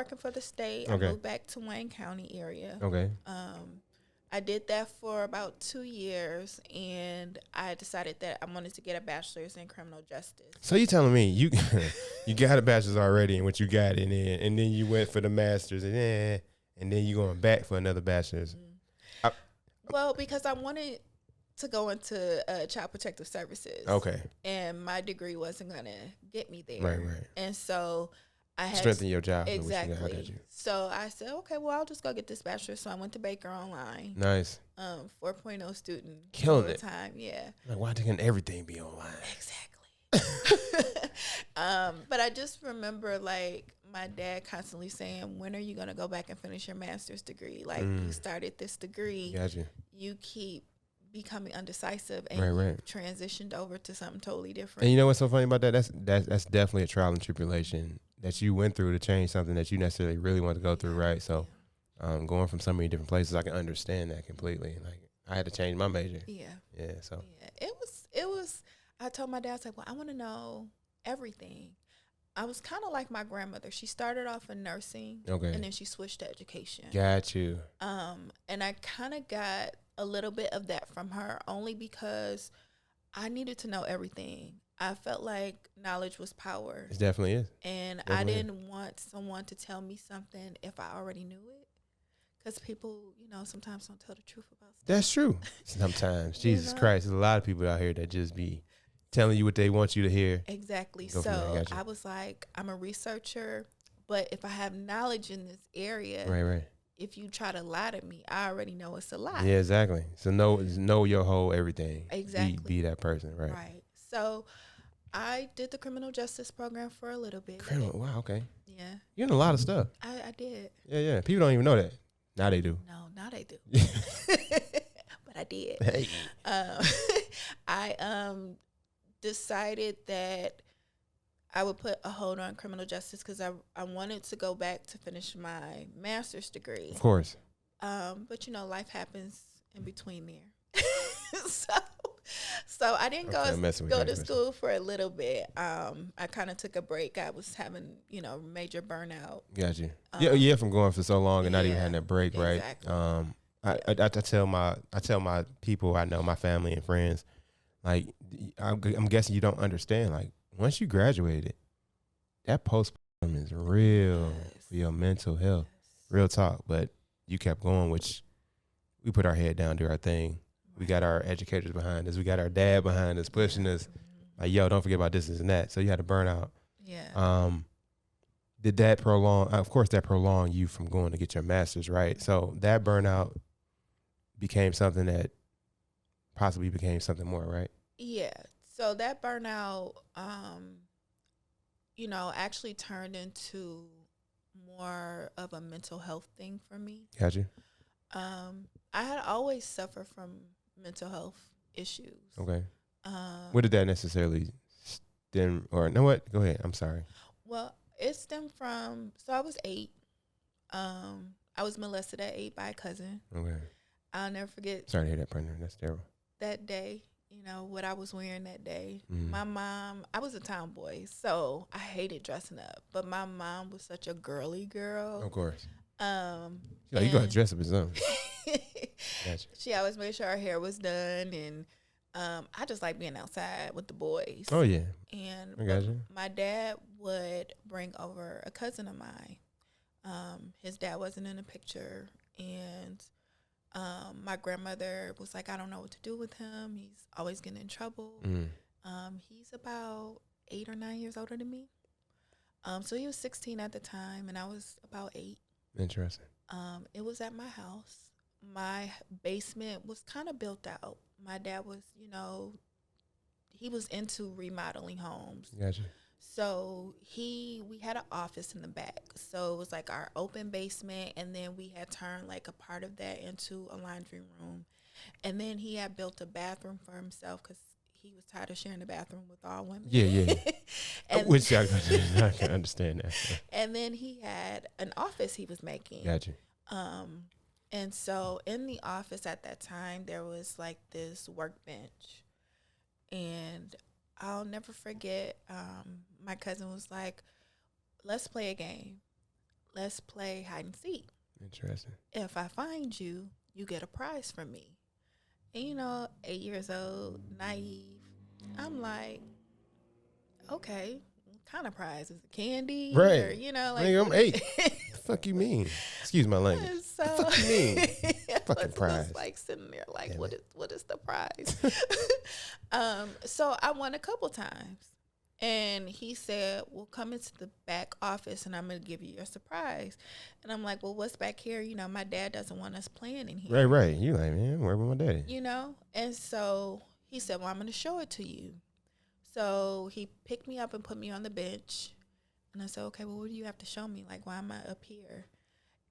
working for the state. Okay. I moved back to Wayne County area. Okay. I did that for about 2 years, and I decided that I wanted to get a bachelor's in criminal justice. So you telling me you you got a bachelor's already in what you got in there, and then you went for the master's, and then you going back for another bachelor's? Well, because I wanted to go into child protective services. Okay. And my degree wasn't going to get me there. Right. And so I had Strengthen your job. Exactly. I got you. So I said, okay, well, I'll just go get this bachelor's. So I went to Baker Online. Nice. 4.0 student. Killing it. Time, yeah. Like, why can't everything be online? Exactly. But I just remember, like, my dad constantly saying, when are you going to go back and finish your master's degree? Like, you started this degree. Gotcha. You keep becoming undecisive, and right. you transitioned over to something totally different. And you know what's so funny about that? That's definitely a trial and tribulation that you went through to change something that you necessarily really want to go through, right? So going from so many different places, I can understand that completely. Like, I had to change my major. Yeah. So it was. I told my dad, I was like, well, I want to know everything. I was kind of like my grandmother. She started off in nursing, and then she switched to education. Got you. And I kind of got a little bit of that from her, only because I needed to know everything. I felt like knowledge was power. It definitely is. And I didn't want someone to tell me something if I already knew it. Because people, sometimes don't tell the truth about stuff. That's true. Sometimes. Jesus Christ. There's a lot of people out here that just be telling you what they want you to hear. Exactly. So I was like, I'm a researcher, but if I have knowledge in this area, right. If you try to lie to me, I already know it's a lie. Yeah, exactly. So know your whole everything. Exactly. Be that person, right? Right. So I did the criminal justice program for a little bit. Wow, okay. Yeah. You're in a lot of stuff. I did. Yeah. People don't even know that. Now they do. No, now they do. But I did. Hey. I decided that I would put a hold on criminal justice because I wanted to go back to finish my master's degree. Of course. But life happens in between there. So I didn't go to school for a little bit. I kind of took a break. I was having, major burnout. Got you. Yeah, from going for so long and not even having that break, exactly. right? I tell my people I know, my family and friends, like, I'm guessing you don't understand, like, once you graduated, that postpartum is real for your mental health. Real talk. But you kept going, which we put our head down, do our thing. We got our educators behind us. We got our dad behind us, pushing us. Like, yo, don't forget about this and that. So you had to burn out. Yeah. Did that prolong? Of course, that prolonged you from going to get your master's, right? So that burnout became something that possibly became something more, right? Yeah. So that burnout, actually turned into more of a mental health thing for me. Got you. I had always suffered from mental health issues. Okay. What did that necessarily stem, or no, what? Go ahead. I'm sorry. Well, it stemmed from, so I was 8. I was molested at 8 by a cousin. Okay. I'll never forget. Sorry to hear that, Brenda. That's terrible. That day, what I was wearing that day. Mm. My mom, I was a tomboy, so I hated dressing up. But my mom was such a girly girl. Of course. You got to dress up as something. Gotcha. She always made sure her hair was done, and I just like being outside with the boys. Oh, yeah. And I got you. my dad would bring over a cousin of mine. His dad wasn't in the picture, and my grandmother was like, I don't know what to do with him. He's always getting in trouble. He's about 8 or 9 years older than me. So he was 16 at the time, and I was about 8. Interesting. It was at my house. My basement was kind of built out. My dad was, he was into remodeling homes. Gotcha. So we had an office in the back. So it was like our open basement, and then we had turned like a part of that into a laundry room. And then he had built a bathroom for himself because he was tired of sharing the bathroom with all women. Yeah. Which I can understand that. And then he had an office he was making. Gotcha. And so in the office at that time, there was like this workbench. And I'll never forget, my cousin was like, let's play a game. let's play hide and seek. Interesting. If I find you, you get a prize from me. And, 8 years old, naive. I'm like, okay, what kind of prize? Is it candy? Right. Or, Nigga, I'm 8. The fuck you mean? Excuse my language. So, the fuck you mean? Fucking was prize. like sitting there like, Damn what is the prize? So I won a couple times. And he said, well, come into the back office and I'm going to give you your surprise. And I'm like, well, what's back here? My dad doesn't want us playing in here. Right. You like, man, where with my daddy? And so he said, well, I'm going to show it to you. So he picked me up and put me on the bench. And I said, okay, well, what do you have to show me? Like, why am I up here?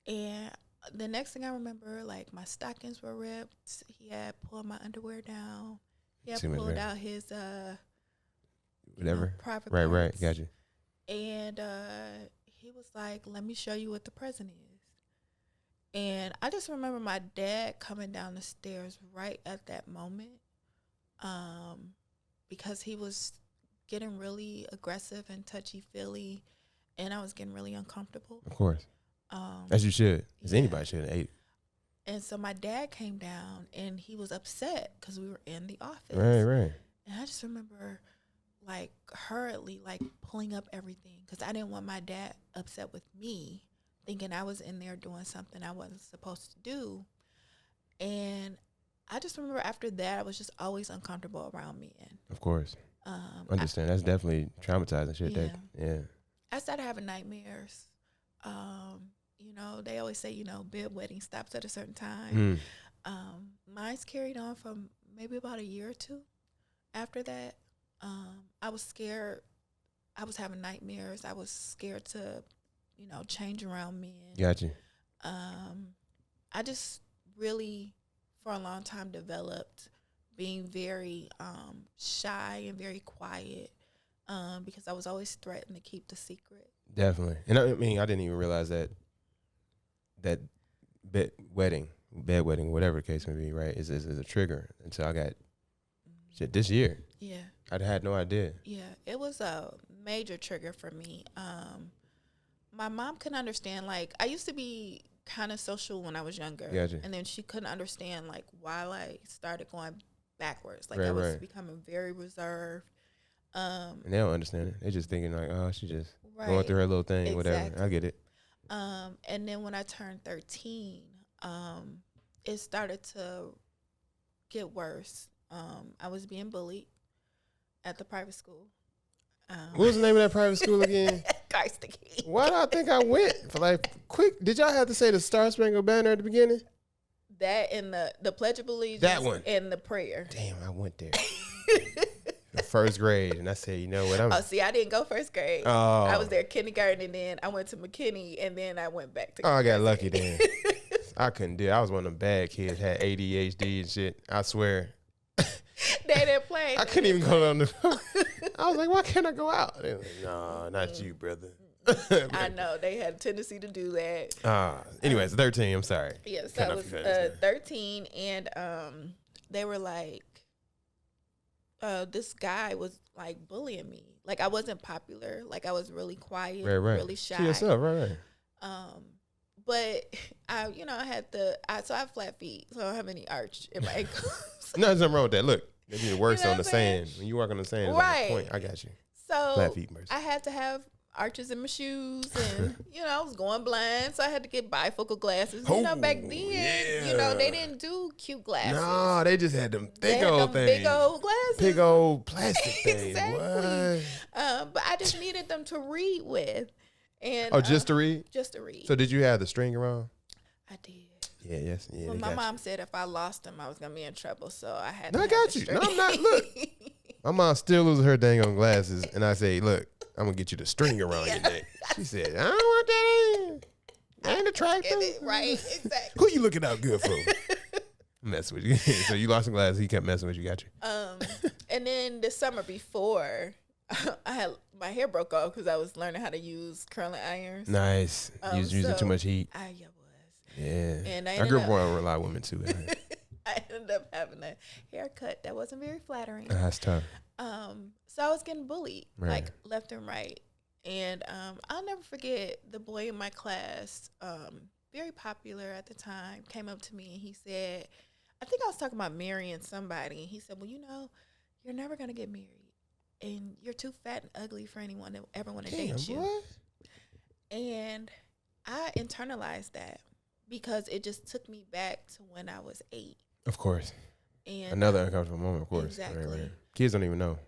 And the next thing I remember, like, my stockings were ripped. He had pulled my underwear down. He had pulled out his whatever. Private right, parts. Got you. And he was like, let me show you what the present is. And I just remember my dad coming down the stairs right at that moment, because he was getting really aggressive and touchy-feely, and I was getting really uncomfortable. Of course. As you should. As anybody should have ate. And so my dad came down, and he was upset because we were in the office. Right. And I just remember, like, hurriedly, like, pulling up everything because I didn't want my dad upset with me, thinking I was in there doing something I wasn't supposed to do. And I just remember after that, I was just always uncomfortable around men. Of course. Understand. That's definitely traumatizing shit. Yeah. I started having nightmares. They always say, bedwetting stops at a certain time. Mine's carried on for maybe about a year or two after that. I was scared. I was having nightmares. I was scared to, change around men. Got you. I just really, for a long time, developed being very shy and very quiet because I was always threatened to keep the secret. Definitely. And I mean, I didn't even realize that bedwetting, whatever the case may be, right, is a trigger until I got shit this year. Yeah. I had no idea. Yeah, it was a major trigger for me. My mom couldn't understand, like, I used to be kind of social when I was younger. Gotcha. And then she couldn't understand, like, why I started going backwards. Like, Right, I was becoming very reserved. And they don't understand it. They're just thinking, like, oh, she just Right. going through her little thing, Exactly. whatever. I get it. And then when I turned 13, it started to get worse. I was being bullied at the private school. What was the name of that private school again? Karstiki. Why do I think I went for like quick? Did y'all have to say the Star Spangled Banner at the beginning? That and the Pledge of Allegiance. That one. And the prayer. Damn, I went there. The first grade, and I said, you know what? I didn't go first grade. Oh. I was there kindergarten, and then I went to McKinney, and then I went back to. Oh, I got lucky then. I couldn't do it. I was one of them bad kids, had ADHD and shit. I swear. They didn't play. I couldn't even go on the. I was like, why can't I go out? They were like, no, not you, brother. I know they had a tendency to do that. Anyways, 13. I'm sorry. Yeah, so I was 13, and they were like, this guy was like bullying me. Like I wasn't popular. Like I was really quiet, right. really shy. To yourself, right. But I had so I have flat feet, so I don't have any arch in my ankles. No, there's nothing wrong with that. Look, they need to work on the sand. When you walk on the sand, it's right. on the point. I got you. So flat feet mercy. I had to have arches in my shoes, and I was going blind, so I had to get bifocal glasses. Back then, they didn't do cute glasses. No, they just had them thick old things. Big old glasses. Big old plastic things. Exactly. What? But I just needed them to read with. And just to read? Just to read. So did you have the string around? I did. Yeah. Well, my mom said if I lost them, I was gonna be in trouble, so I had. No, I got you. No, I'm not. Look, my mom still loses her dang on glasses, and I say, look, I'm gonna get you the string around your neck. She said, I don't want that. Ain't attractive. Right, exactly. Who you looking out good for? Mess with you. So you lost some glasses. He kept messing with you. Got you. And then the summer before, I had my hair broke off because I was learning how to use curling irons. Nice. You was using too much heat. I was. Yeah. And I grew up around a lot of women too. I ended up having a haircut that wasn't very flattering. That's tough. So I was getting bullied, like left and right. And I'll never forget the boy in my class, very popular at the time, came up to me and he said, I think I was talking about marrying somebody. And he said, well, you're never going to get married. And you're too fat and ugly for anyone to ever want to date you. What? And I internalized that because it just took me back to when I was 8. Of course. And another uncomfortable moment, of course. Exactly. Right. Kids don't even know.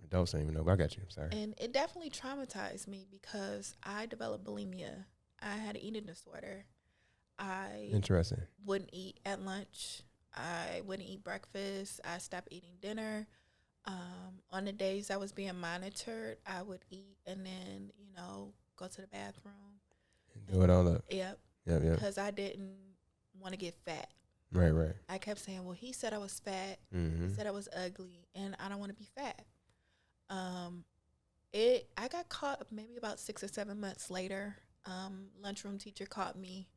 Adults don't even know. But I got you. I'm sorry. And it definitely traumatized me because I developed bulimia. I had an eating disorder. I Interesting. wouldn't eat at lunch. I wouldn't eat breakfast. I stopped eating dinner. On the days I was being monitored, I would eat and then, go to the bathroom. Do it all up. Yep. Yep. Because I didn't want to get fat. Right. I kept saying, well, he said I was fat. Mm-hmm. He said I was ugly, and I don't want to be fat. I got caught maybe about 6 or 7 months later. Lunchroom teacher caught me.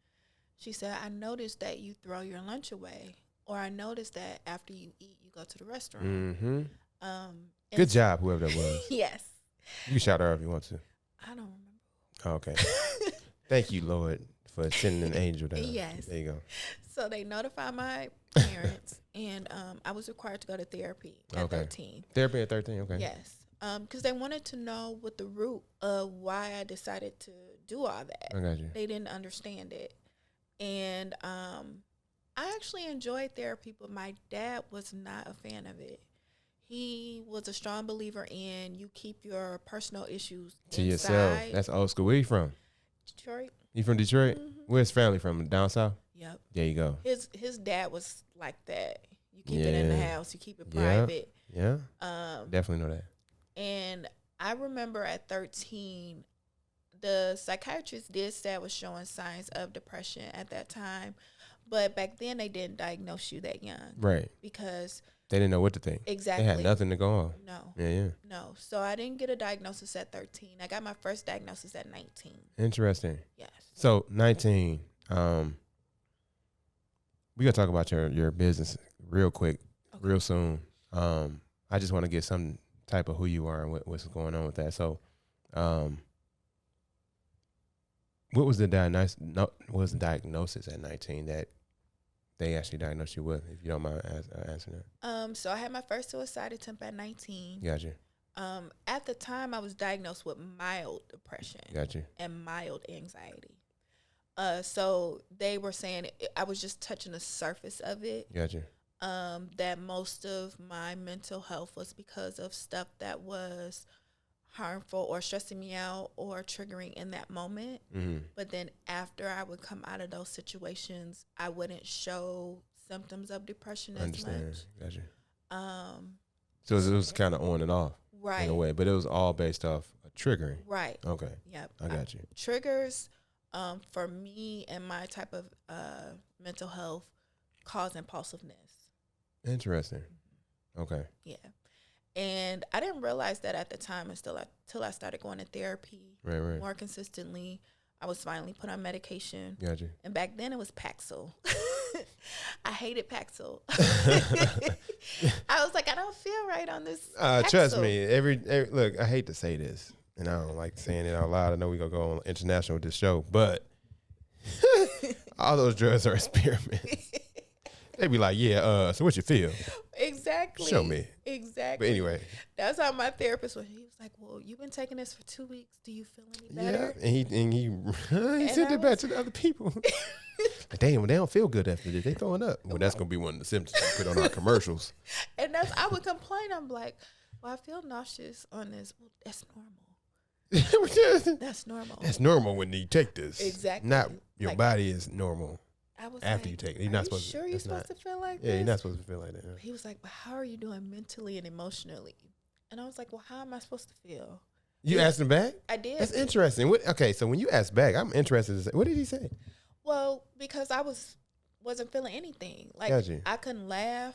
She said, I noticed that you throw your lunch away, or I noticed that after you eat, you go to the restroom. Mm-hmm. Good job, whoever that was. Yes. You can shout her out if you want to. I don't remember. Oh, okay. Thank you, Lord, for sending an angel down. Yes. There you go. So they notified my parents, and I was required to go to therapy at 13. Therapy at 13, okay. Yes. Because they wanted to know what the root of why I decided to do all that. I got you. They didn't understand it. And I actually enjoyed therapy, but my dad was not a fan of it. He was a strong believer in you keep your personal issues to inside. Yourself. That's old school. Where you from? Detroit. You from Detroit? Mm-hmm. Where's family from? Down south? Yep. There you go. His dad was like that. You keep it in the house. You keep it private. Yeah. Definitely know that. And I remember at 13, the psychiatrist did say I was showing signs of depression at that time. But back then, they didn't diagnose you that young. Right. Because they didn't know what to think. Exactly. They had nothing to go on. No. Yeah. No. So I didn't get a diagnosis at 13. I got my first diagnosis at 19. Interesting. Yes. So 19, we got to talk about your business real quick, real soon. I just want to get some type of who you are and what's going on with that. So, what was the diagnosis at 19 that they actually diagnosed you with, if you don't mind answering that? So I had my first suicide attempt at 19. Gotcha. At the time, I was diagnosed with mild depression. Gotcha. And mild anxiety. So they were saying I was just touching the surface of it. Gotcha. That most of my mental health was because of stuff that was harmful or stressing me out or triggering in that moment. Mm-hmm. But then after I would come out of those situations, I wouldn't show symptoms of depression as much. Gotcha. So it was kind of on and off, right? In a way, but it was all based off triggering, right? Okay. Yep. I got you. Triggers, for me and my type of mental health, cause impulsiveness. Interesting. Okay. Yeah. And I didn't realize that at the time until I started going to therapy more consistently. I was finally put on medication. Gotcha. And back then it was Paxil. I hated Paxil. I was like, I don't feel right on this Paxil. Trust me. Every look, I hate to say this, and I don't like saying it out loud. I know we're going to go on international with this show, but all those drugs are experiments. They be like, yeah, so what you feel? Exactly. Show me. Exactly. But anyway. That's how my therapist was. He was like, well, you've been taking this for 2 weeks. Do you feel any better? Yeah. And he sent it back to the other people. Like, damn, they don't feel good after this. They throwing up. Well, that's going to be one of the symptoms we put on our commercials. And I would complain. I'm like, well, I feel nauseous on this. Well, that's normal. That's normal. That's normal when you take this. Exactly. Not your body is normal. I was after like, you take it. You're not supposed to. You're supposed to feel like this? Yeah, you're not supposed to feel like that. Yeah. He was like, but how are you doing mentally and emotionally? And I was like, well, how am I supposed to feel? You asked him back? I did. That's interesting. Okay, so when you asked back, I'm interested to say, what did he say? Well, because I wasn't feeling anything. Like, I couldn't laugh.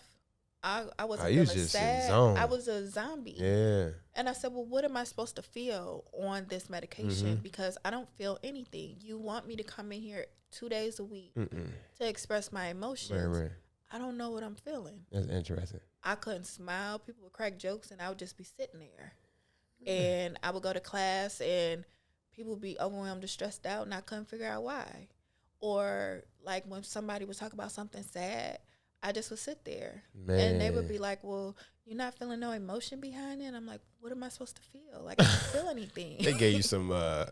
I wasn't feeling sad. I was a zombie. Yeah. And I said, well, what am I supposed to feel on this medication? Mm-hmm. Because I don't feel anything. You want me to come in here 2 days a week to express my emotions. Right. I don't know what I'm feeling. That's interesting. I couldn't smile. People would crack jokes, and I would just be sitting there. And I would go to class and people would be overwhelmed or stressed out and I couldn't figure out why. Or like when somebody would talk about something sad, I just would sit there. Man. And they would be like, well, you're not feeling no emotion behind it? And I'm like, what am I supposed to feel? Like, I don't feel anything. They gave you some I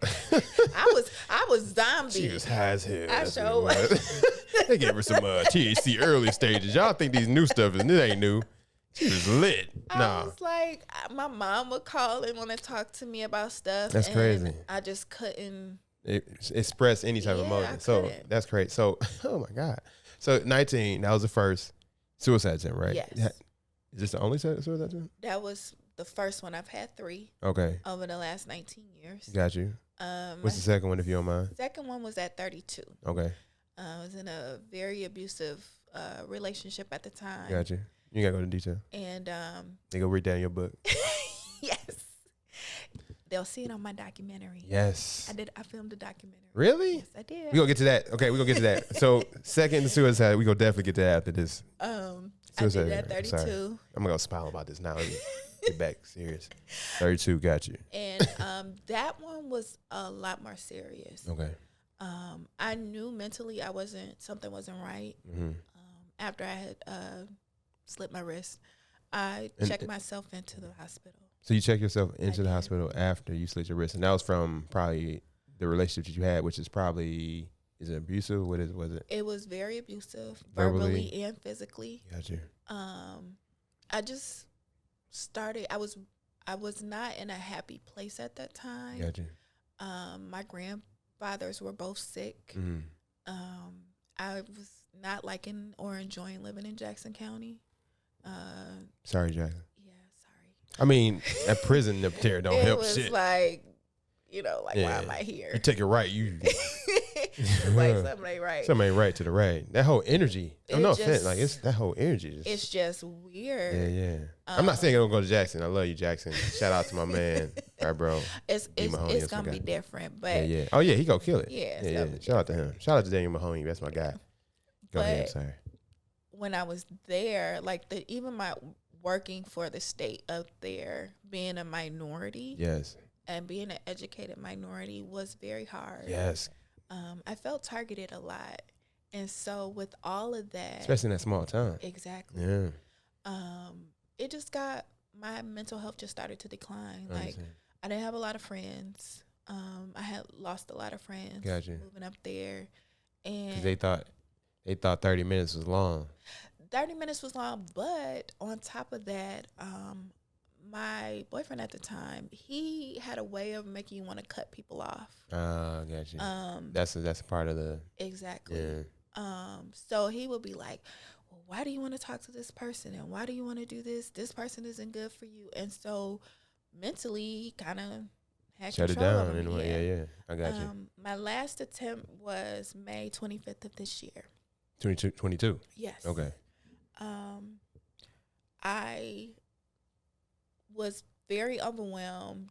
was zombie. She was high as hell. I sure was. They gave her some THC early stages. Y'all think these new stuff is, it ain't new. She was lit. I was like, my mom would call and want to talk to me about stuff. That's crazy. I just couldn't express any type of emotion. So that's crazy. So, oh my God. So 19, that was the first suicide attempt, right? Yes. Is this the only suicide attempt? That was the first one. I've had 3. Okay. Over the last 19 years. Got you. What's the second one, if you don't mind? Second one was at 32. Okay. I was in a very abusive relationship at the time. Got you. You gotta go into detail. And they go read down your book. Yes. They'll see it on my documentary. Yes. I filmed a documentary. Really? Yes, I did. We gonna get to that. Okay, we gonna get to that. So second suicide, we gonna definitely get to that after this. Suicide. I did at 32. Sorry. I'm gonna smile about this now. Get back serious. 32, got you. And that one was a lot more serious. Okay. I knew mentally something wasn't right. Mm-hmm. After I had slipped my wrist, I checked myself into the hospital. So you checked yourself into the hospital after you slit your wrist, and that was from probably the relationship that you had, which is probably, is it abusive? Was it? It was very abusive, verbally and physically. Got you. I just started. I was not in a happy place at that time. Got you. My grandfathers were both sick. Mm-hmm. I was not liking or enjoying living in Jackson County. Sorry, Jackson. Yeah, sorry. I mean, that prison up there don't help shit. It was like, why am I here? You take it right, you like something ain't right. Something ain't right to the right. That whole energy. No offense. Like it's that whole energy. It's just weird. Yeah. I'm not saying I don't go to Jackson. I love you, Jackson. Shout out to my man. All right, bro. It's gonna be different, but yeah. Oh yeah, he gonna kill it. Yeah. Shout out to him. Shout out to Daniel Mahoney. That's my guy. Go ahead. Sorry. When I was there, like even my working for the state up there, being a minority, yes, and being an educated minority was very hard. Yes. I felt targeted a lot, and so with all of that, especially in that small town, exactly. Yeah. It just got my mental health just started to decline. Like I didn't have a lot of friends. I had lost a lot of friends. Gotcha. Moving up there, and they thought 30 minutes was long. 30 minutes was long, but on top of that, my boyfriend at the time, he had a way of making you want to cut people off. Gotcha. That's a part of the exactly. Yeah. So he would be like, "Well, why do you want to talk to this person? And why do you want to do this? This person isn't good for you." And so mentally, he kind of had shut it control down in a way. Yeah. I got you. My last attempt was May 25th of this year. 22. Yes. Okay. I was very overwhelmed.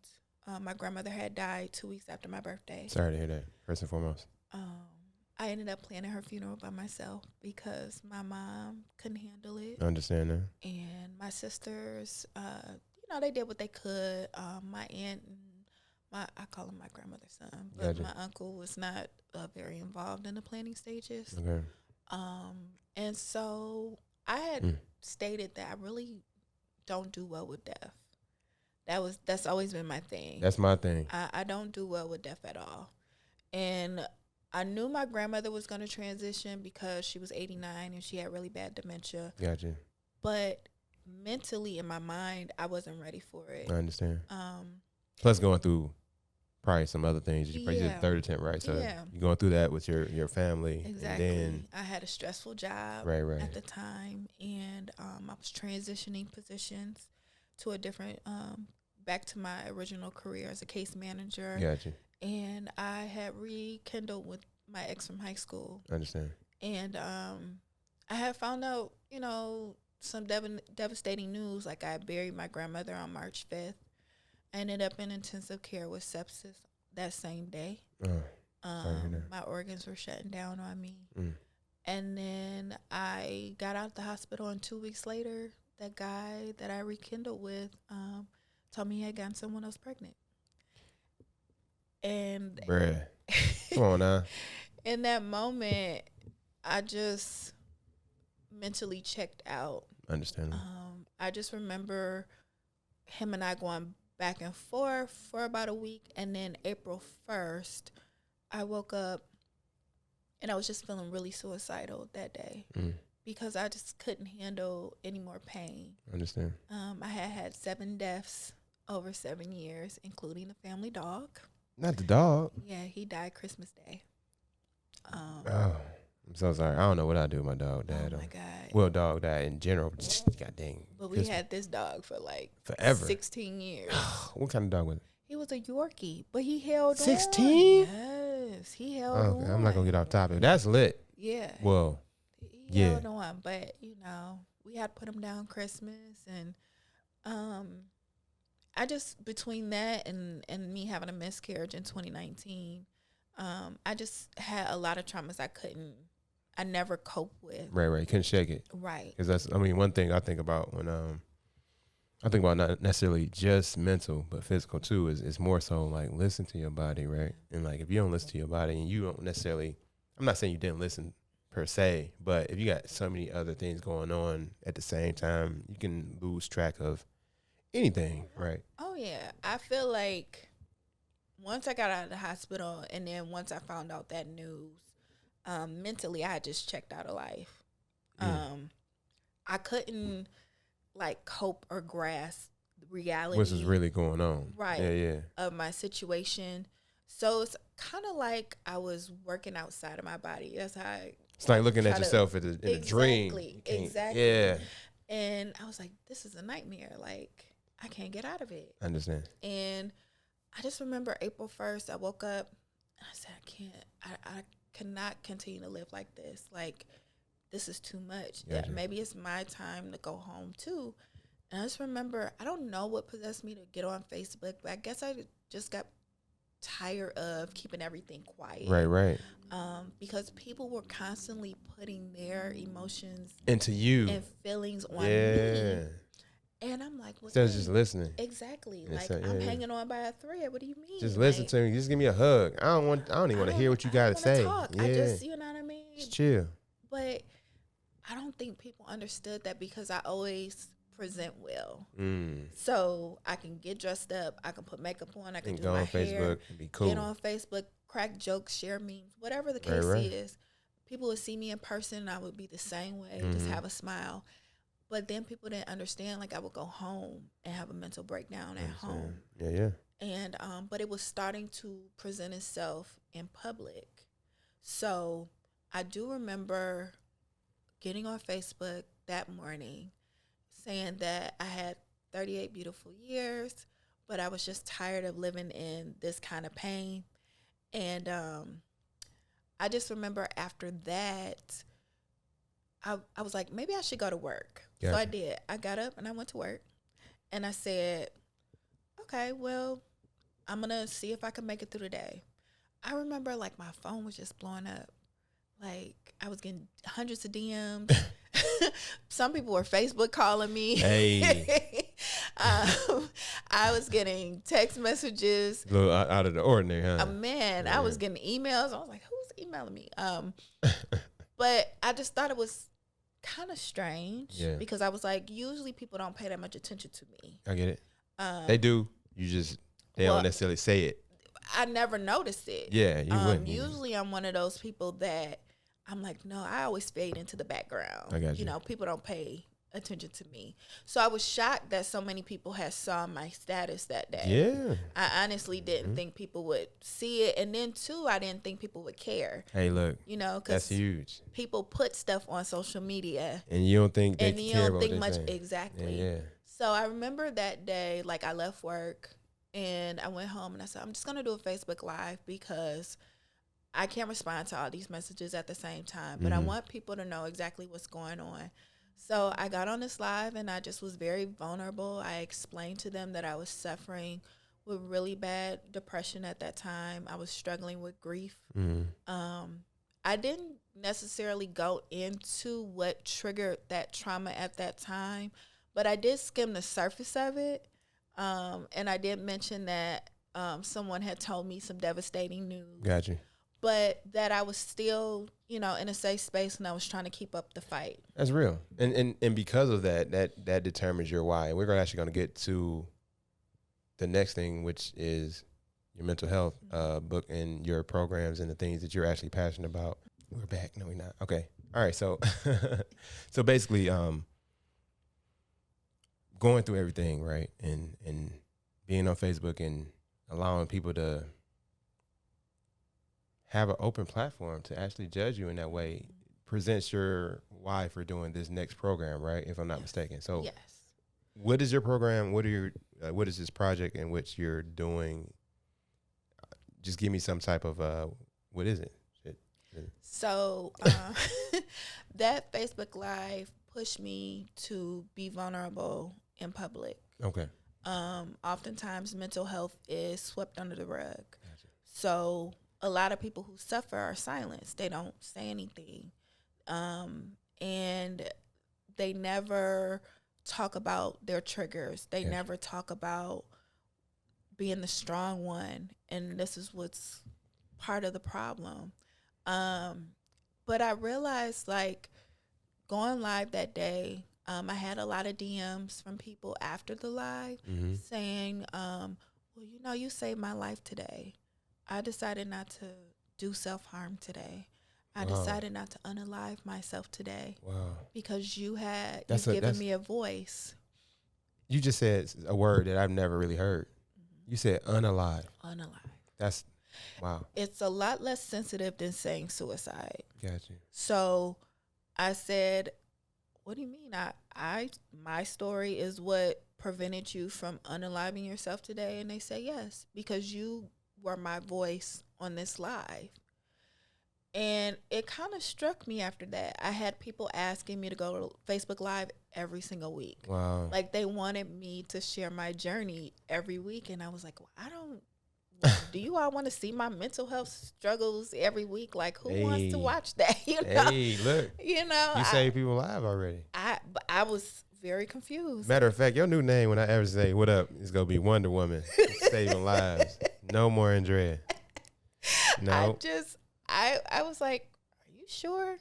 My grandmother had died 2 weeks after my birthday. Sorry to hear that, first and foremost. I ended up planning her funeral by myself because my mom couldn't handle it. I understand that. And my sisters, they did what they could. My aunt and I call him my grandmother's son, but Gotcha. my uncle was not very involved in the planning stages. Okay. And so I had stated that I really don't do well with death. That's always been my thing. That's my thing. I don't do well with death at all. And I knew my grandmother was going to transition because she was 89 and she had really bad dementia. Gotcha. But mentally in my mind, I wasn't ready for it. I understand. Plus going through probably some other things. You probably did Yeah. third attempt, right? So Yeah. you're going through that with your family. Exactly. And then, I had a stressful job right. at the time, and I was transitioning positions to a different, back to my original career as a case manager. Gotcha. And I had rekindled with my ex from high school. I understand. And I had found out, some devastating news. Like I buried my grandmother on March 5th. I ended up in intensive care with sepsis that same day. My organs were shutting down on me. And then I got out the hospital, and 2 weeks later, that guy that I rekindled with told me he had gotten someone else pregnant. And Bruh. Come on now. in that moment, I just mentally checked out. Understandable. I just remember him and I going back and forth for about a week. And then April 1st, I woke up and I was just feeling really suicidal that day because I just couldn't handle any more pain. Understand. I had 7 deaths over 7 years, including a family dog. Not the dog. Yeah, he died Christmas Day. Oh, I'm so sorry. I don't know what I do with my dog died. Oh my God. Well, dog died in general. God dang. But we had this dog for like forever. 16 years. What kind of dog was it? He was a Yorkie, but he held 16? on. Yes, he held on. I'm not going to get off topic. That's lit. Yeah. Well, he held on, but, you know, we had to put him down Christmas. And I just, between that and me having a miscarriage in 2019, I just had a lot of traumas I never cope with. Right. Couldn't shake it. Right. Because that's, I mean, one thing I think about when, I think about not necessarily just mental, but physical too, is more so like listen to your body, right? And like, if you don't listen to your body and you don't necessarily, I'm not saying you didn't listen per se, but if you got so many other things going on at the same time, you can lose track of anything, right? Oh, yeah. I feel like once I got out of the hospital and then once I found out that news, mentally I had just checked out of life. I couldn't like cope or grasp the reality. What's is really going on. Right. Yeah. Of my situation. So it's kind of like I was working outside of my body. That's how it's like looking at yourself in a dream. Exactly. Yeah. And I was like, this is a nightmare. Like, I can't get out of it. I understand. And I just remember April 1st, I woke up and I said, I cannot continue to live like this. Like, this is too much. Gotcha. Yeah, maybe it's my time to go home too. And I just remember, I don't know what possessed me to get on Facebook, but I guess I just got tired of keeping everything quiet. Right. Because people were constantly putting their emotions into you and feelings on me. And I'm like, instead of just listening. Exactly. Yeah, like, I'm hanging on by a thread. What do you mean? Just listen to me. Just give me a hug. I don't even want to hear what you got to say. Talk. Yeah. I just, you know what I mean? Just chill. But I don't think people understood that because I always present well. So I can get dressed up. I can put makeup on. I can do my hair. Facebook and be cool. Get on Facebook, crack jokes, share memes, whatever the case is. People would see me in person and I would be the same way, just have a smile. But then people didn't understand, like I would go home and have a mental breakdown at home. Yeah. And but it was starting to present itself in public. So I do remember getting on Facebook that morning saying that I had 38 beautiful years, but I was just tired of living in this kind of pain. And I just remember after that, I was like, maybe I should go to work. Gotcha. So I did. I got up and I went to work. And I said, okay, well, I'm going to see if I can make it through the day. I remember, like, my phone was just blowing up. Like, I was getting hundreds of DMs. Some people were Facebook calling me. Hey. I was getting text messages. A little out of the ordinary, huh? Man, I was getting emails. I was like, who's emailing me? But I just thought it was kind of strange because I was like, usually people don't pay that much attention to me. I get it. They do. They don't necessarily say it. I never noticed it. Yeah, you wouldn't. Usually I'm one of those people that I'm like, no, I always fade into the background. I got you. You know, people don't pay attention to me. So I was shocked that so many people had saw my status that day. Yeah. I honestly didn't think people would see it. And then, too, I didn't think people would care. Hey, look. You know, that's because huge. People put stuff on social media. And you don't think they care about And you don't think much. Saying. Exactly. Yeah. So I remember that day, like, I left work and I went home and I said, I'm just going to do a Facebook Live because I can't respond to all these messages at the same time. But I want people to know exactly what's going on. So I got on this live and I just was very vulnerable. I explained to them that I was suffering with really bad depression at that time. I was struggling with grief. I didn't necessarily go into what triggered that trauma at that time, but I did skim the surface of it. And I did mention that someone had told me some devastating news. Got you. But that I was still, in a safe space, and I was trying to keep up the fight. That's real. And because of that determines your why. And we're actually going to get to the next thing, which is your mental health book and your programs and the things that you're actually passionate about. We're back. No, we're not. Okay. All right. So, so basically, going through everything, right, and being on Facebook and allowing people to have an open platform to actually judge you in that way presents your why for doing this next program, right? If I'm not mistaken. So, yes. What is your program? What is this project in which you're doing? Just give me some type of what is it? So that Facebook Live pushed me to be vulnerable in public. Okay. Oftentimes mental health is swept under the rug. Gotcha. So a lot of people who suffer are silenced. They don't say anything. And they never talk about their triggers. They Gotcha. never talk about being the strong one. And this is what's part of the problem. But I realized, like, going live that day, I had a lot of DMs from people after the live saying, well, you saved my life today. I decided not to do self-harm today. I decided not to unalive myself today. Wow. Because you've given me a voice. You just said a word that I've never really heard. You said unalive. Unalive. That's, wow. It's a lot less sensitive than saying suicide. Gotcha. So I said, what do you mean? My story is what prevented you from unaliving yourself today? And they say yes, because you were my voice on this live. And it kind of struck me after that. I had people asking me to go to Facebook Live every single week. Wow. Like, they wanted me to share my journey every week. And I was like, well, do you all want to see my mental health struggles every week? Like, who wants to watch that? Hey, look. You saved people alive already. I was very confused. Matter of fact, your new name when I ever say, what up, is going to be Wonder Woman. Saving lives. No more Andrea. No. I was like, are you sure?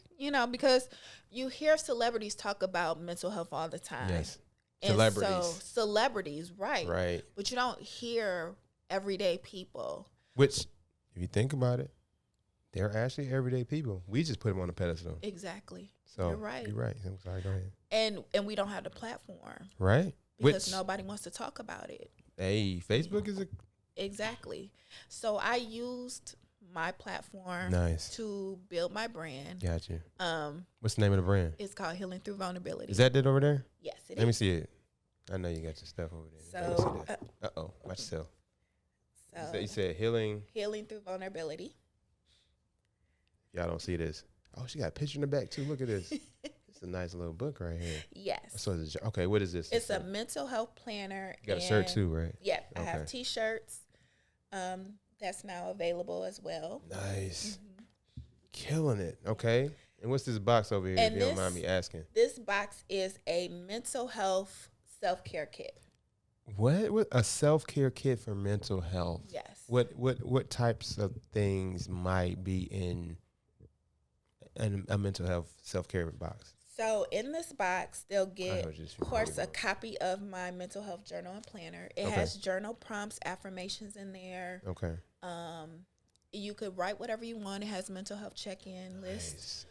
Because you hear celebrities talk about mental health all the time. Yes. And Celebrities. So celebrities, right. Right. But you don't hear everyday people. Which, if you think about it, they're actually everyday people. We just put them on a pedestal. Exactly. So you're right. You're right. I'm sorry. Go ahead. And we don't have the platform. Right. Because nobody wants to talk about it. Hey, Facebook is Exactly. So I used my platform to build my brand. Gotcha. What's the name of the brand? It's called Healing Through Vulnerability. Is that it over there? Yes, it is. Let me see it. I know you got your stuff over there. So, watch yourself. So You said Healing Through Vulnerability. Y'all don't see this. Oh, she got a picture in the back too. Look at this. It's a nice little book right here. Yes. So okay, what is this? It's a mental health planner. You got a shirt too, right? Yeah, I have T-shirts. That's now available as well. Nice. Killing it. Okay. And what's this box over here, if you don't mind me asking? This box is a mental health self-care kit. What? A self-care kit for mental health? Yes. What types of things might be in a mental health self-care box? So in this box, they'll get, of course, a copy of my mental health journal and planner. It has journal prompts, affirmations in there. Okay. You could write whatever you want. It has mental health check-in list.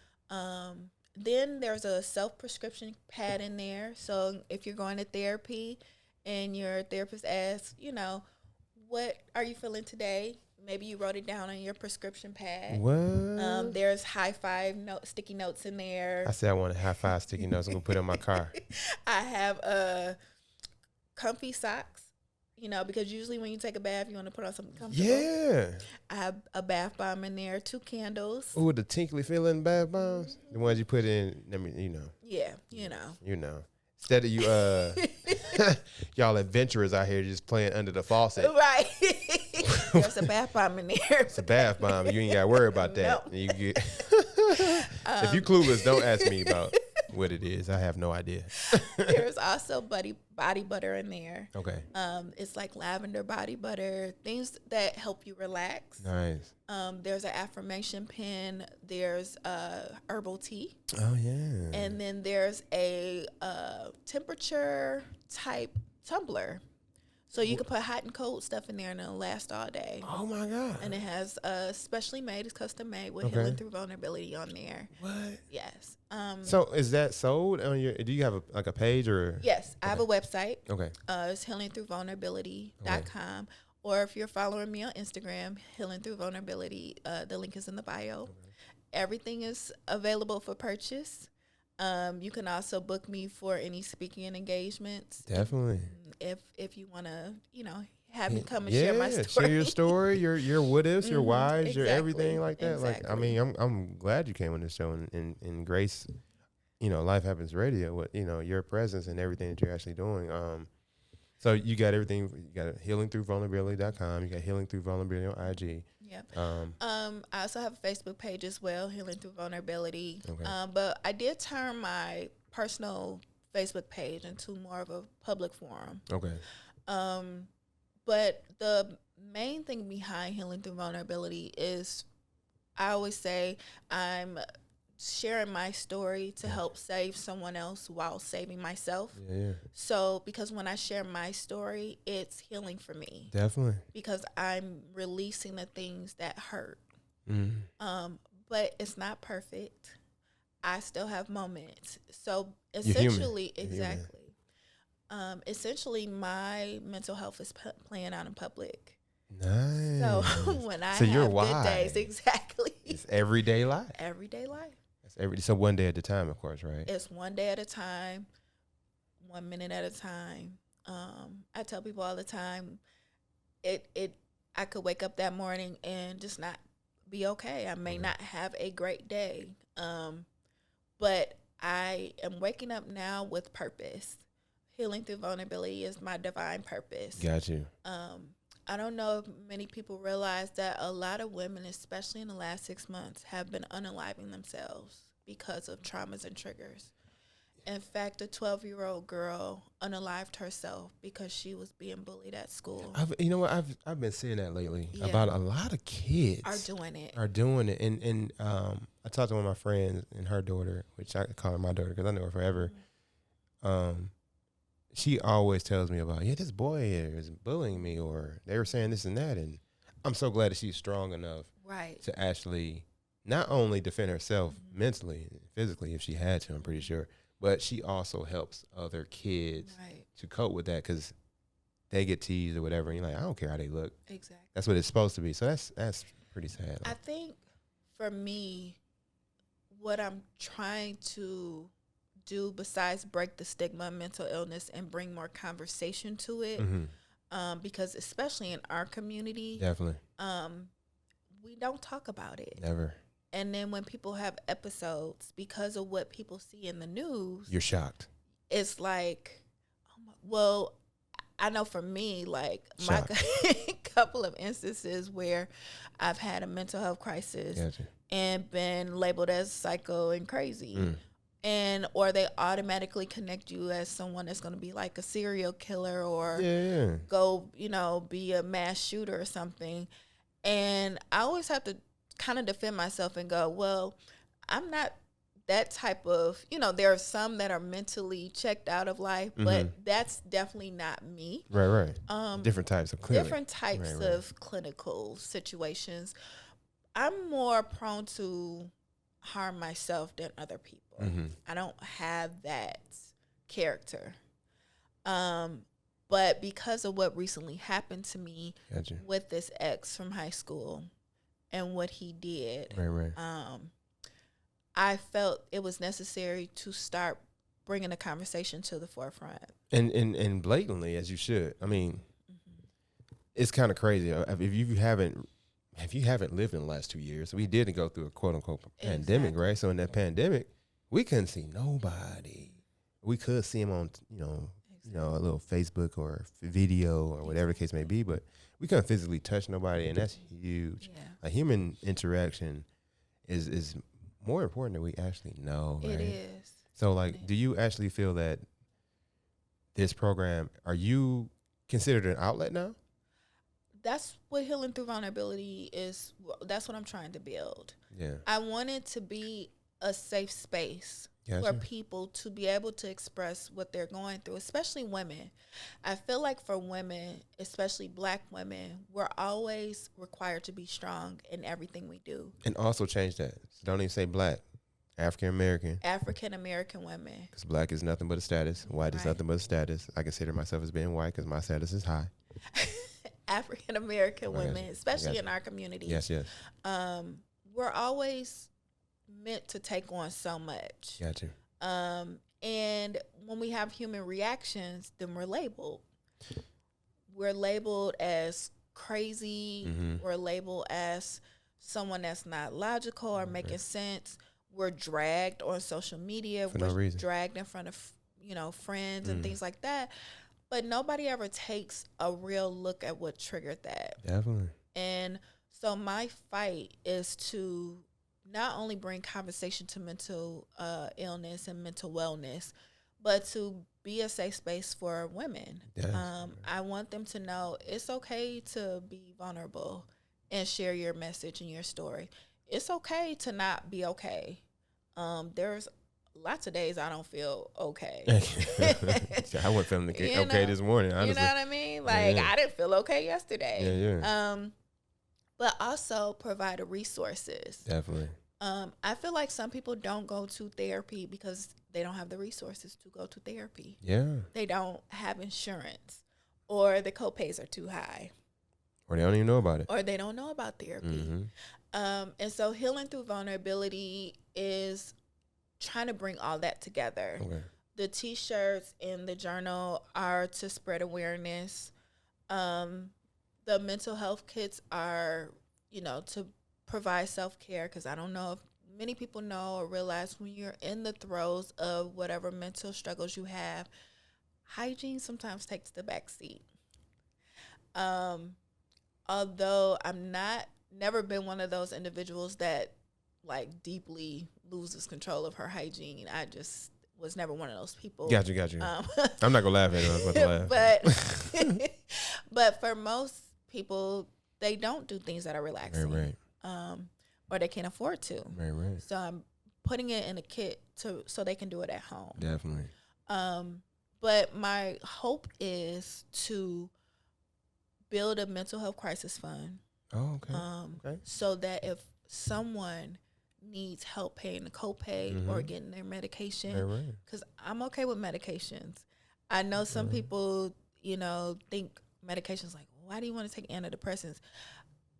Then there's a self-prescription pad in there. So if you're going to therapy and your therapist asks, what are you feeling today? Maybe you wrote it down on your prescription pad. What? There's high five sticky notes in there. I said I wanted high five sticky notes. I'm going to put it in my car. I have comfy socks, because usually when you take a bath, you want to put on something comfortable. Yeah. I have a bath bomb in there, 2 candles. Ooh, the tinkly feeling bath bombs? Mm-hmm. The ones you put in, Yeah, Instead of you, y'all adventurers out here just playing under the faucet. Right. There's a bath bomb in there. It's a bath bomb. You ain't got to worry about that. Nope. You get if you clueless, don't ask me about what it is. I have no idea. There's also body butter in there. Okay. It's like lavender body butter, things that help you relax. Nice. There's an affirmation pen. There's herbal tea. Oh yeah. And then there's a temperature type tumbler. So you can put hot and cold stuff in there and it'll last all day. Oh my God. And it has specially made, it's custom made with Okay. Healing Through Vulnerability on there. What? Yes. So is that sold on your? Do you have a page or? Yes, I have a website. Okay. It's HealingThroughVulnerability.com. Or if you're following me on Instagram, Healing Through Vulnerability, the link is in the bio. Okay. Everything is available for purchase. You can also book me for any speaking and engagements. Definitely. If you want to, have me come and share my story. Share your story, your what ifs, your whys, exactly, your everything like that. Exactly. Like, I mean, I'm glad you came on this show and Grace, Life Happens Radio with, your presence and everything that you're actually doing. So you got everything. You got HealingThroughVulnerability.com. You got Healing Through Vulnerability on IG. Yep. I also have a Facebook page as well, Healing Through Vulnerability. Okay. But I did turn my personal Facebook page into more of a public forum. Okay. But the main thing behind Healing Through Vulnerability is, I always say, I'm sharing my story to help save someone else while saving myself. Yeah. So, because when I share my story, it's healing for me. Definitely. Because I'm releasing the things that hurt. Mm-hmm. But it's not perfect. I still have moments. So You're essentially, human. exactly. Essentially, my mental health is playing out in public. Nice. So when I So have you're good days, exactly. It's everyday life. Everyday life. So one day at a time, of course, right? It's one day at a time, 1 minute at a time. I tell people all the time, I could wake up that morning and just not be okay. I may not have a great day, but I am waking up now with purpose. Healing Through Vulnerability is my divine purpose. Got you. I don't know if many people realize that a lot of women, especially in the last 6 months, have been unaliving themselves because of traumas and triggers. In fact, a 12-year-old girl unalived herself because she was being bullied at school. I've been seeing that lately about a lot of kids are doing it. And I talked to one of my friends and her daughter, which I call her my daughter because I know her forever. She always tells me about, this boy is bullying me, or they were saying this and that. And I'm so glad that she's strong enough to actually not only defend herself mentally, physically, if she had to, I'm pretty sure, but she also helps other kids to cope with that because they get teased or whatever. And you're like, I don't care how they look. Exactly. That's what it's supposed to be. So that's pretty sad. I think for me, what I'm trying to do besides break the stigma of mental illness and bring more conversation to it, because especially in our community, definitely, we don't talk about it. Never. And then when people have episodes, because of what people see in the news, you're shocked. It's like, well, I know for me, like my couple of instances where I've had a mental health crisis and been labeled as psycho and crazy. And or they automatically connect you as someone that's going to be like a serial killer or go, be a mass shooter or something. And I always have to kind of defend myself and go, well, I'm not that type of, there are some that are mentally checked out of life, but that's definitely not me. Right. Different types of clinic. Different types of clinical situations. I'm more prone to harm myself than other people. I don't have that character. But because of what recently happened to me with this ex from high school and what he did, I felt it was necessary to start bringing the conversation to the forefront. And blatantly, as you should. I mean, it's kind of crazy. If you haven't lived in the last 2 years, we did go through a quote unquote pandemic, right? So in that pandemic, we couldn't see nobody. We could see him on, a little Facebook or video or whatever the case may be, but we couldn't physically touch nobody, and that's huge. A human interaction is more important than we actually know. Right? It is. So, like, do you actually feel that this program, are you considered an outlet now? That's what Healing Through Vulnerability is. That's what I'm trying to build. Yeah. I want it to be a safe space Gotcha. for people to be able to express what they're going through, especially women. I feel like for women, especially Black women, we're always required to be strong in everything we do. And also change that. Don't even say Black. African American. African American women. Because Black is nothing but a status. White is nothing but a status. I consider myself as being white because my status is high. African American women, especially in our community. Yes, yes. We're always meant to take on so much. Gotcha. And when we have human reactions, then we're labeled. We're labeled as crazy. Mm-hmm. We're labeled as someone that's not logical or making sense. We're dragged on social media. For no reason. Dragged in front of, friends and things like that. But nobody ever takes a real look at what triggered that. Definitely. And so my fight is to not only bring conversation to mental illness and mental wellness, but to be a safe space for women. Yes. I want them to know it's okay to be vulnerable and share your message and your story. It's okay to not be okay. There's lots of days I don't feel okay. I wasn't feeling okay this morning, honestly. You know what I mean? Like, I didn't feel okay yesterday. Yeah. But also provide resources. Definitely. I feel like some people don't go to therapy because they don't have the resources to go to therapy. Yeah. They don't have insurance, or the copays are too high. Or they don't even know about it. Or they don't know about therapy. Mm-hmm. And so Healing Through Vulnerability is trying to bring all that together. Okay. The T-shirts and the journal are to spread awareness. The mental health kits are, to provide self-care, because I don't know if many people know or realize when you're in the throes of whatever mental struggles you have, hygiene sometimes takes the back seat. Although I'm never been one of those individuals that like deeply loses control of her hygiene. I just was never one of those people. Got you. I'm not gonna laugh at it. I was about to laugh. But for most people, they don't do things that are relaxing. Right. Or they can't afford to. Right. So I'm putting it in a kit so they can do it at home. Definitely. But my hope is to build a mental health crisis fund. Oh, okay. Okay. So that if someone needs help paying the copay or getting their medication, because I'm okay with medications. I know some people, think medications like, why do you want to take antidepressants?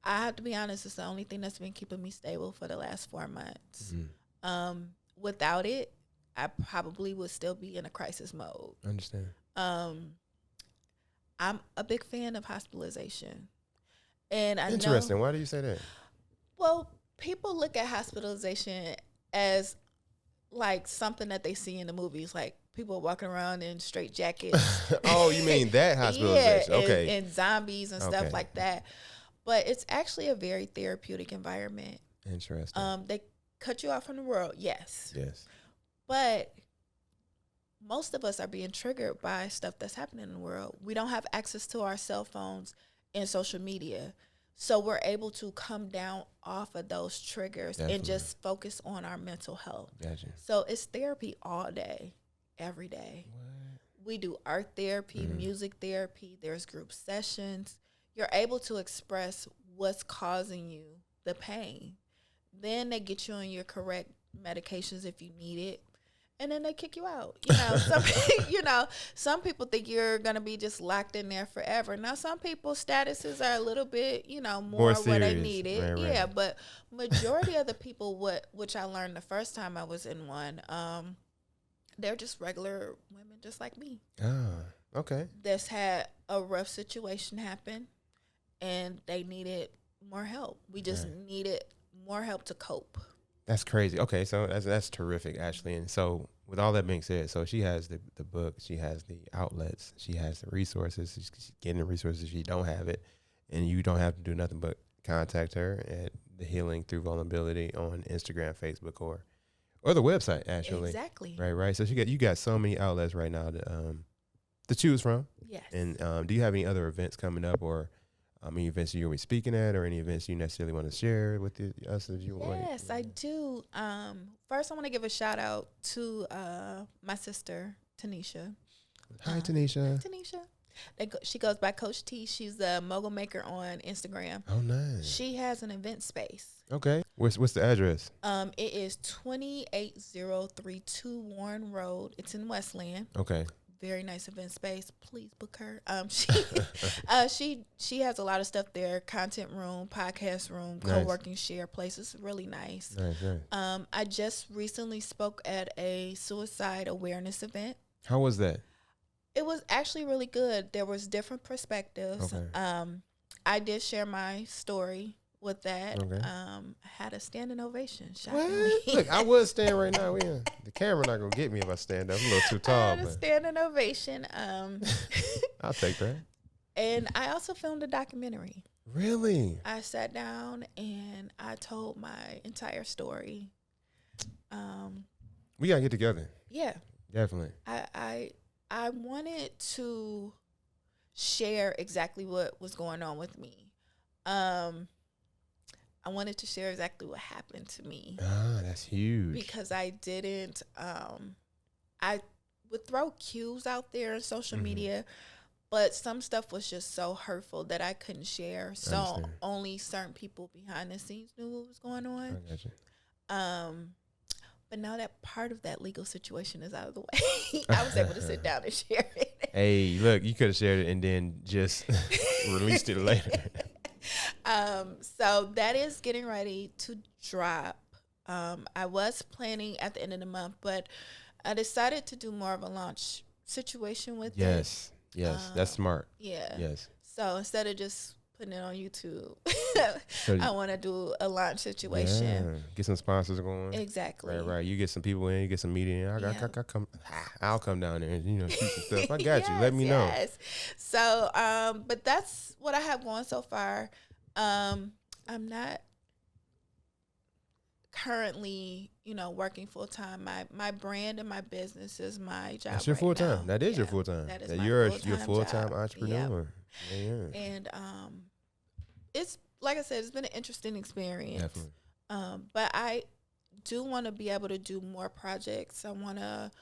I have to be honest, it's the only thing that's been keeping me stable for the last 4 months. Without it, I probably would still be in a crisis mode. I understand. I'm a big fan of hospitalization. And I Interesting. know, Why do you say that? Well, people look at hospitalization as like something that they see in the movies, like people walking around in straight jackets. Oh, you mean that hospitalization? Yeah, okay. and zombies and stuff like that. But it's actually a very therapeutic environment. Interesting. They cut you off from the world, yes. Yes. But most of us are being triggered by stuff that's happening in the world. We don't have access to our cell phones and social media. So we're able to come down off of those triggers and just focus on our mental health. Gotcha. So it's therapy all day, every day. What? We do art therapy, music therapy. There's group sessions. You're able to express what's causing you the pain. Then they get you on your correct medications if you need it. And then they kick you out. Some people think you're going to be just locked in there forever. Now, some people's statuses are a little bit, more where they need it. Right. Yeah, but majority of the people, which I learned the first time I was in one, they're just regular women just like me. Ah, okay. That's had a rough situation happen, and they needed more help. We just needed more help to cope. That's crazy. Okay, so that's terrific, actually. And so with all that being said, so she has the book, she has the outlets, she has the resources, she's getting the resources, she don't have it, and you don't have to do nothing but contact her at the Healing Through Vulnerability on Instagram, Facebook, or or the website actually. Exactly. Right. So you got so many outlets right now to choose from. Yes. And do you have any other events coming up, or any events you'll be speaking at, or any events you necessarily want to share with us? If you Yes, I do. First, I want to give a shout out to my sister, Tanisha. Hi, Tanisha. Hi, Tanisha. She goes by Coach T. She's a mogul maker on Instagram. Oh, nice. She has an event space. Okay. What's the address? It is 28032 Warren Road. It's in Westland. Okay. Very nice event space. Please book her. She has a lot of stuff there. Content room, podcast room, co-working share place. It's really nice. Nice. I just recently spoke at a suicide awareness event. How was that? It was actually really good. There was different perspectives. Okay. I did share my story with that. Okay. I had a standing ovation. What? Look, I would stand right now. The camera not gonna get me if I stand up. I'm a little too tall. I had a standing ovation. I'll take that. And I also filmed a documentary. Really? I sat down and I told my entire story. We gotta get together. Yeah. Definitely. I wanted to share exactly what was going on with me. I wanted to share exactly what happened to me. Ah, that's huge. Because I didn't, I would throw cues out there on social media, but some stuff was just so hurtful that I couldn't share. So only certain people behind the scenes knew what was going on. I got you. But now that part of that legal situation is out of the way, I was able to sit down and share it. Hey, look, you could have shared it and then just released it later. So that is getting ready to drop. I was planning at the end of the month, but I decided to do more of a launch situation with it. Yes, that's smart. Yeah. Yes. So instead of just putting it on YouTube, I want to do a launch situation. Yeah. Get some sponsors going. Exactly. Right. You get some people in, you get some media in. I'll come down there and shoot some stuff. I got you. Let me know. So, but that's what I have going so far. I'm not currently, working full time. My brand and my business is my job. That's your full time. That is your full time. That is you're full time entrepreneur. Yep. Yeah. And it's like I said, it's been an interesting experience. Definitely. But I do want to be able to do more projects. I want to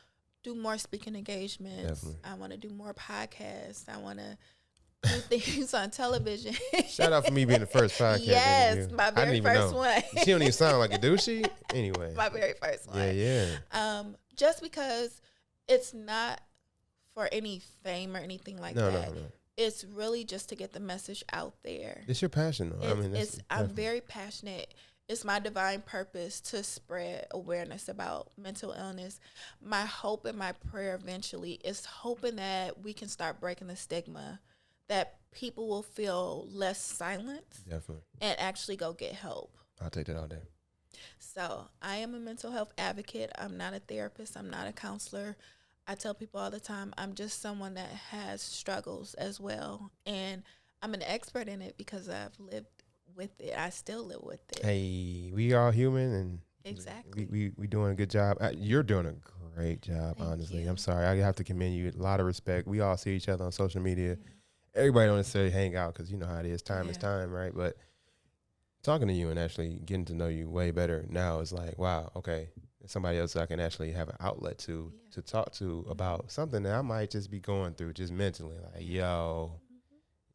do more speaking engagements. Definitely. I want to do more podcasts. I want to do things on television. Shout out for me being the first podcast. Yes, my very first one. She don't even sound like it, do she? Anyway. My very first one. Yeah. Just because it's not for any fame or anything like that. No. It's really just to get the message out there. It's your passion, though. I'm very passionate. It's my divine purpose to spread awareness about mental illness. My hope and my prayer eventually is hoping that we can start breaking the stigma, that people will feel less silent. Definitely. And actually go get help. I'll take that all day. So I am a mental health advocate. I'm not a therapist. I'm not a counselor. I tell people all the time, I'm just someone that has struggles as well. And I'm an expert in it because I've lived with it. I still live with it. Hey, we are human, and exactly. we doing a good job. You're doing a great job, Thank honestly. you. I'm sorry. I have to commend you. A lot of respect. We all see each other on social media. Yeah. Everybody don't necessarily hang out because you know how it is. Time is time, right? But talking to you and actually getting to know you way better now is like, wow, okay. Somebody else I can actually have an outlet to talk to about something that I might just be going through just mentally. Like, yo,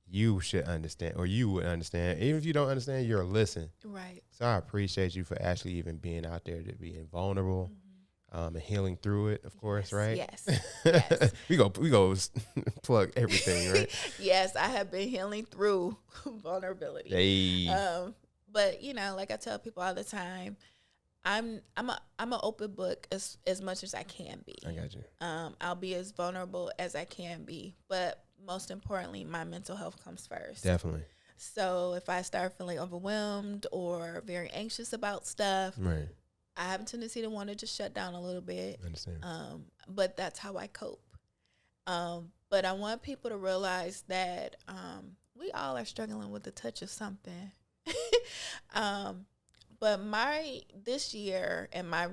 you should understand, or you would understand. Even if you don't understand, you're a listen. Right. So I appreciate you for actually even being out there, to being vulnerable, and healing through it, of course, right? Yes. we go plug everything, right? Yes, I have been healing through vulnerability. Hey. But like I tell people all the time, I'm an open book as much as I can be. I got you. I'll be as vulnerable as I can be, but most importantly, my mental health comes first. Definitely. So if I start feeling overwhelmed or very anxious about stuff, right, I have a tendency to want to just shut down a little bit. I understand. But that's how I cope. But I want people to realize that we all are struggling with the touch of something. But this year and my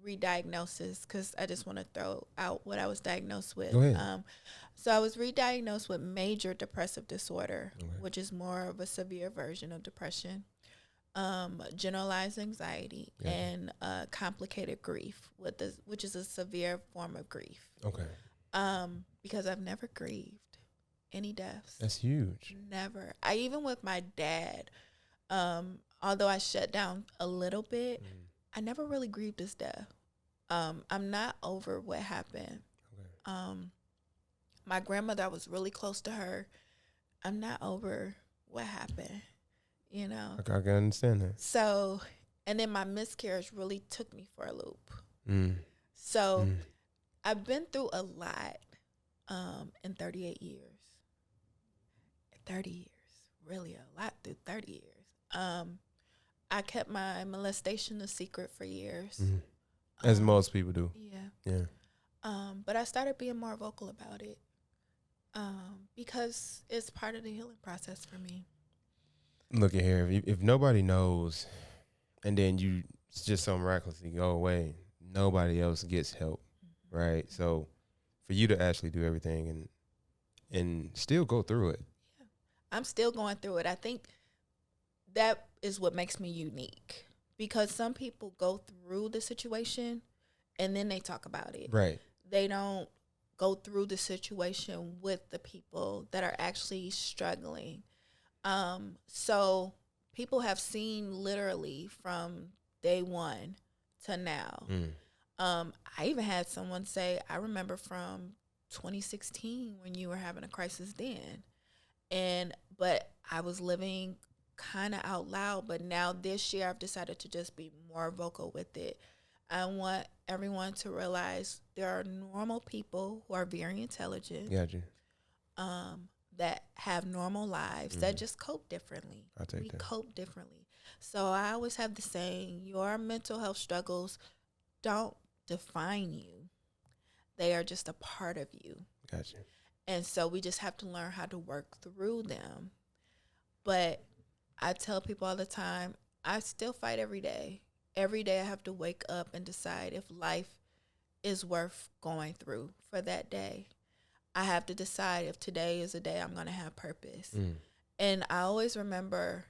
re-diagnosis because I just want to throw out what I was diagnosed with. Go ahead. So I was re-diagnosed with major depressive disorder, Okay. which is more of a severe version of depression, generalized anxiety, Gotcha. and complicated grief, which is a severe form of grief. Okay. Because I've never grieved any deaths. That's huge. Never. I even with my dad, although I shut down a little bit, I never really grieved his death. I'm not over what happened. Okay. My grandmother, I was really close to her. I'm not over what happened, you know. I can understand that. So, and then my miscarriage really took me for a loop. Mm. So, I've been through a lot in 38 years. 30 years, really a lot through 30 years. I kept my molestation a secret for years. As most people do. Yeah. But I started being more vocal about it because it's part of the healing process for me. Look at here. If nobody knows, and then you just so miraculously go away, nobody else gets help, right? So for you to actually do everything and still go through it. Yeah. I'm still going through it. I think that is what makes me unique because some people go through the situation and then they talk about it. Right. They don't go through the situation with the people that are actually struggling. So people have seen literally from day one to now. I even had someone say, I remember from 2016 when you were having a crisis then. But I was living kind of out loud. But now this year I've decided to just be more vocal with it. I want everyone to realize there are normal people who are very intelligent. Gotcha. That have normal lives that just cope differently. We cope differently. So I always have the saying, your mental health struggles don't define you. They are just a part of you. Gotcha. And so we just have to learn how to work through them. But I tell people all the time, I still fight every day. Every day I have to wake up and decide if life is worth going through for that day. I have to decide if today is a day I'm going to have purpose. And I always remember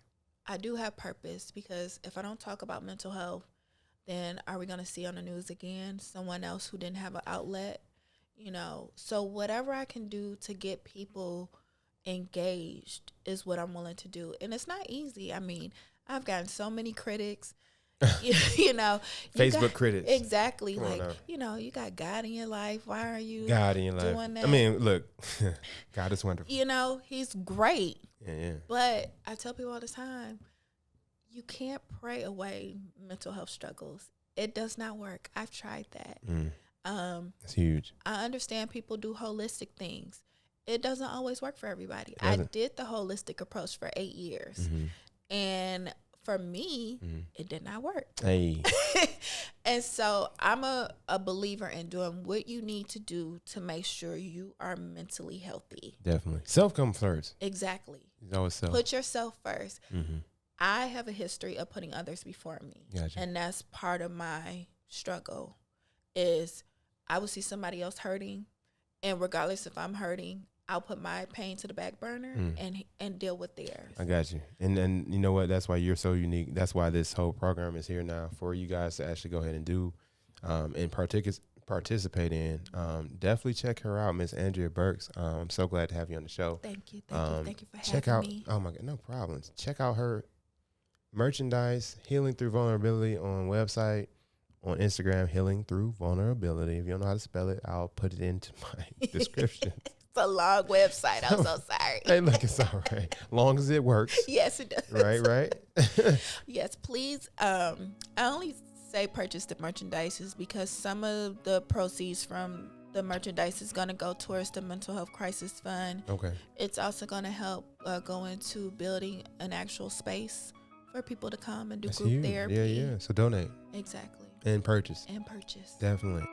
I do have purpose because if I don't talk about mental health, then are we going to see on the news again someone else who didn't have an outlet? You know, so whatever I can do to get people engaged is what I'm willing to do. And it's not easy. I mean, I've gotten so many critics. you know, Facebook critics. Exactly. Like, you know, you got God in your life. Why are you God in your life? doing that? I mean, look, God is wonderful. You know, he's great. Yeah. But I tell people all the time, you can't pray away mental health struggles. It does not work. I've tried that. That's huge. I understand people do holistic things. It doesn't always work for everybody. I did the holistic approach for 8 years. And for me, it did not work. Hey. And so I'm a believer in doing what you need to do to make sure you are mentally healthy. Definitely. Self comes first. Exactly. It's always self. Put yourself first. I have a history of putting others before me. Gotcha. And that's part of my struggle is I will see somebody else hurting. And regardless if I'm hurting, I'll put my pain to the back burner and deal with theirs. I got you. And you know what? That's why you're so unique. That's why this whole program is here now for you guys to actually go ahead and do and participate in. Definitely check her out, Miss Andrea Burks. I'm so glad to have you on the show. Thank you. Thank you for check having out, me. Oh, my God. No problems. Check out her merchandise, Healing Through Vulnerability on website. On Instagram, Healing Through Vulnerability. If you don't know how to spell it, I'll put it into my description. It's a long website. I'm so sorry. Hey, look, it's all right. Long as it works. Yes, it does. Right. Yes, please. I only say purchase the merchandise is because some of the proceeds from the merchandise is going to go towards the Mental Health Crisis Fund. Okay. It's also going to help go into building an actual space for people to come and do That's group huge. therapy. Yeah. So donate. Exactly. And purchase. And purchase. Definitely.